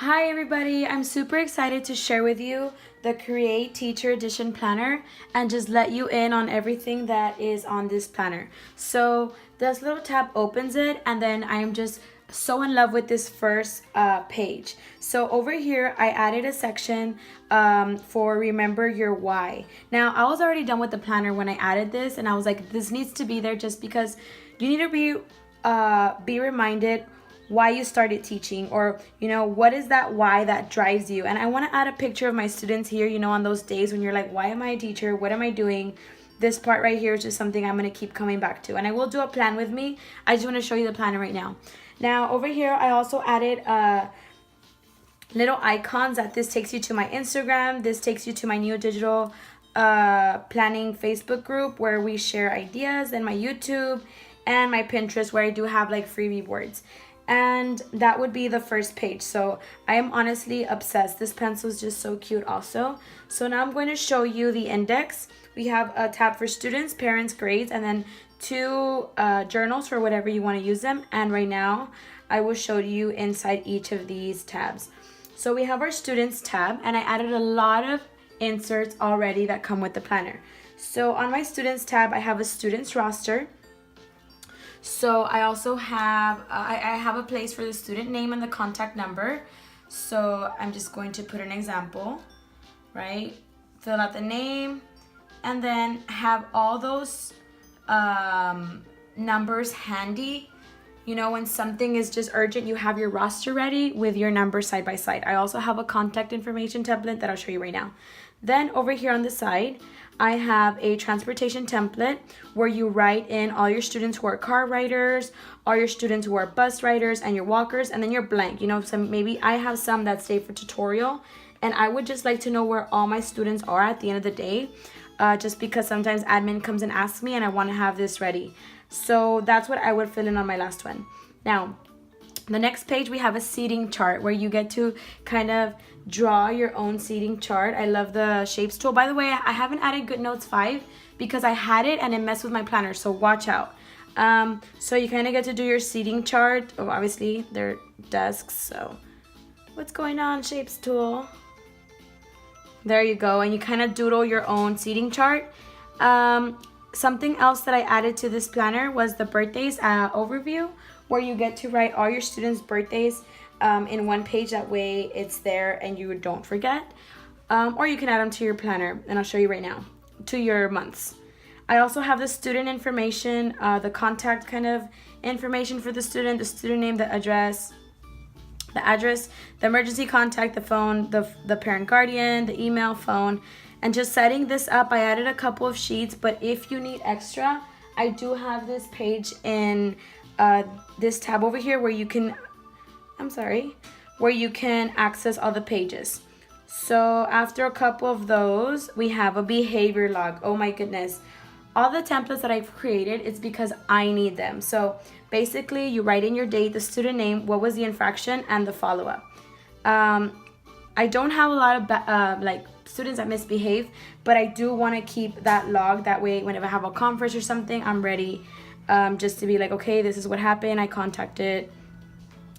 Hi everybody, I'm super excited to share with you the Create Teacher Edition planner and just let you in on everything that is on this planner. So this little tab opens it and then I am just so in love with this first page. So over here I added a section for remember your why. Now I was already done with the planner when I added this and I was like this needs to be there just because you need to be reminded why you started teaching, or what is that why that drives you. And I want to add a picture of my students here, on those days when you're like, why am I a teacher, what am I doing? This part right here is just something I'm going to keep coming back to, and I will do a plan with me. I just want to show you the planner right now. Now over here I also added little icons that this takes you to my Instagram, this takes you to my new digital planning Facebook group where we share ideas, and my YouTube and my Pinterest where I do have like freebie boards. And that would be the first page. So I am honestly obsessed. This pencil is just so cute also. So now I'm going to show you the index. We have a tab for students, parents, grades, and then two journals for whatever you want to use them. And right now I will show you inside each of these tabs. So we have our students tab, and I added a lot of inserts already that come with the planner. So on my students tab, I have a students roster. So I also have I have a place for the student name and the contact number. So I'm just going to put an example, right? Fill out the name and then have all those numbers handy. When something is just urgent, you have your roster ready with your numbers side by side. I also have a contact information template that I'll show you right now. Then over here on the side, I have a transportation template where you write in all your students who are car riders, all your students who are bus riders, and your walkers, and then you're blank. Maybe I have some that stay for tutorial, and I would just like to know where all my students are at the end of the day, just because sometimes admin comes and asks me, and I want to have this ready. So that's what I would fill in on my last one. Now, the next page, we have a seating chart where you get to kind of draw your own seating chart. I love the shapes tool. By the way, I haven't added GoodNotes 5 because I had it and it messed with my planner, so watch out. So you kind of get to do your seating chart. Oh, obviously, they're desks, so what's going on, shapes tool? There you go, and you kind of doodle your own seating chart. Something else that I added to this planner was the birthdays overview, where you get to write all your students' birthdays in one page. That way it's there and you don't forget. Or you can add them to your planner, and I'll show you right now, to your months. I also have the student information, the contact kind of information for the student name, the address, the emergency contact, the phone, the parent guardian, the email, phone. And just setting this up, I added a couple of sheets, but if you need extra, I do have this page in this tab over here where you can, where you can access all the pages. So after a couple of those, we have a behavior log. Oh my goodness. All the templates that I've created, it's because I need them. So basically you write in your date, the student name, what was the infraction, and the follow-up. I don't have a lot of students that misbehave, but I do want to keep that log. That way, whenever I have a conference or something, I'm ready just to be like, okay, this is what happened. I contacted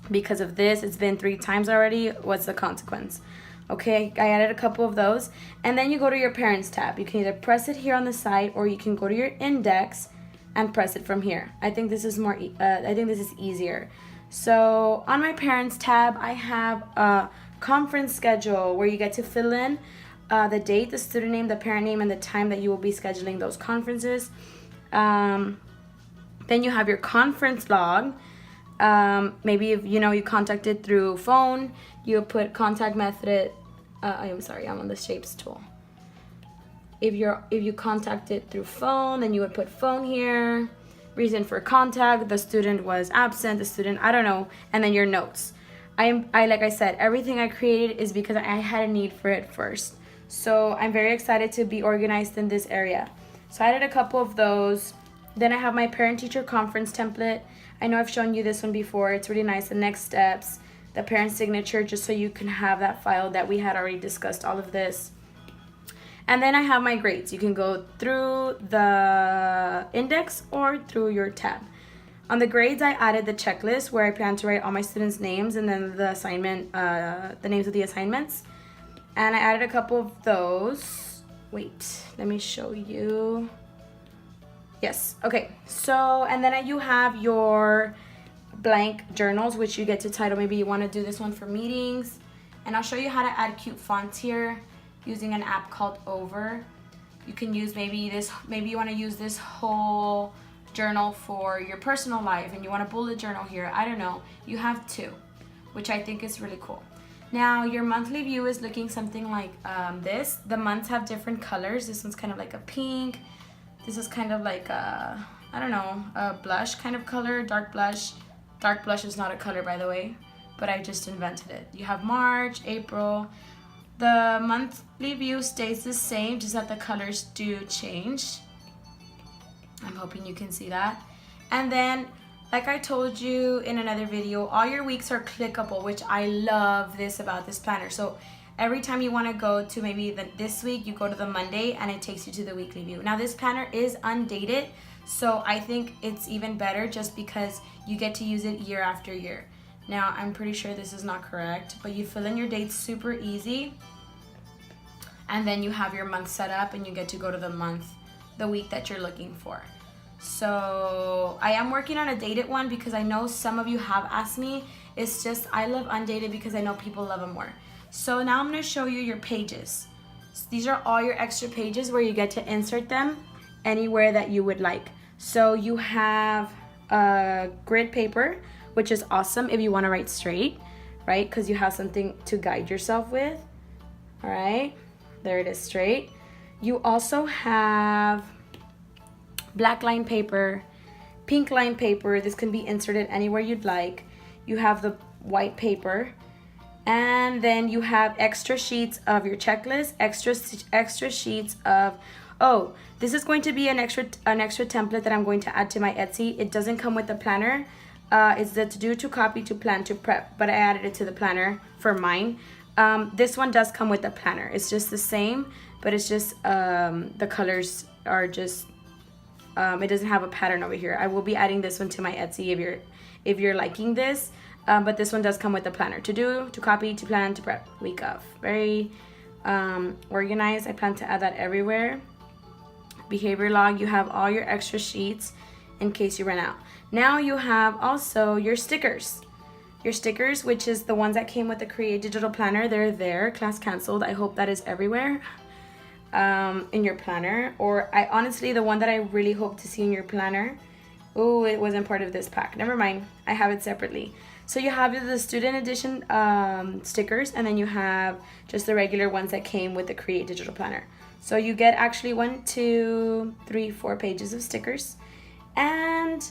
because of this. It's been 3 times already. What's the consequence? Okay, I added a couple of those. And then you go to your parents tab. You can either press it here on the side, or you can go to your index and press it from here. I think this is easier. So on my parents tab, I have a conference schedule where you get to fill in the date, the student name, the parent name, and the time that you will be scheduling those conferences. Then you have your conference log. Maybe if you contacted through phone, you put contact method. I'm on the shapes tool. If you contacted through phone, then you would put phone here. Reason for contact, the student was absent, I don't know, and then your notes. Like I said, everything I created is because I had a need for it first. So I'm very excited to be organized in this area. So I added a couple of those. Then I have my parent-teacher conference template. I know I've shown you this one before. It's really nice. The next steps, the parent signature, just so you can have that file that we had already discussed all of this. And then I have my grades. You can go through the index or through your tab. On the grades, I added the checklist where I plan to write all my students' names and then the assignment, the names of the assignments. And I added a couple of those. Wait, let me show you. Yes, okay. So, and then you have your blank journals, which you get to title. Maybe you want to do this one for meetings. And I'll show you how to add cute fonts here using an app called Over. You can use maybe you want to use this whole journal for your personal life and you want a bullet journal here. I don't know. You have two, which I think is really cool. Now your monthly view is looking something like this. The months have different colors. This one's kind of like a pink. This is kind of like a, I don't know, a blush kind of color, dark blush. Dark blush is not a color, by the way, but I just invented it. You have March, April. The monthly view stays the same, just that the colors do change. I'm hoping you can see that. And then, like I told you in another video, all your weeks are clickable, which I love this about this planner. So every time you want to go to maybe this week, you go to the Monday and it takes you to the weekly view. Now this planner is undated, so I think it's even better just because you get to use it year after year. Now I'm pretty sure this is not correct, but you fill in your dates super easy. And then you have your month set up and you get to go to the week that you're looking for. So I am working on a dated one because I know some of you have asked me. It's just I love undated because I know people love them more. So now I'm going to show you your pages. So these are all your extra pages where you get to insert them anywhere that you would like. So you have a grid paper, which is awesome if you want to write straight, right? Because you have something to guide yourself with. All right, there it is, straight. You also have black line paper, pink line paper. This can be inserted anywhere you'd like. You have the white paper, and then you have extra sheets of your checklist, extra sheets of, oh, this is going to be an extra template that I'm going to add to my Etsy. It doesn't come with the planner. It's the to do, to copy, to plan, to prep, but I added it to the planner for mine. This one does come with the planner. It's just the same, but it's just the colors are just it doesn't have a pattern over here. I will be adding this one to my Etsy if you're liking this, but this one does come with the planner. To do, to copy, to plan, to prep, week of. Very organized. I plan to add that everywhere. Behavior log, you have all your extra sheets in case you run out. Now you have also your stickers. Your stickers, which is the ones that came with the Create Digital Planner. They're there, class canceled. I hope that is everywhere in your planner. Or I honestly, the one that I really hope to see in your planner, oh, it wasn't part of this pack. Never mind, I have it separately. So you have the student edition stickers, and then you have just the regular ones that came with the Create Digital Planner. So you get actually 1, 2, 3, 4 pages of stickers. And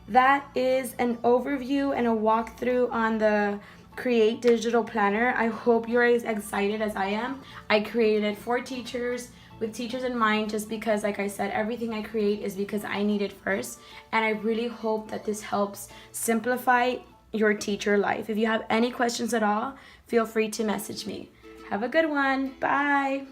that is an overview and a walkthrough on the Create Digital Planner. I hope you're as excited as I am. I created it for teachers, with teachers in mind, just because, like I said, everything I create is because I need it first. And I really hope that this helps simplify your teacher life. If you have any questions at all, feel free to message me. Have a good one. Bye.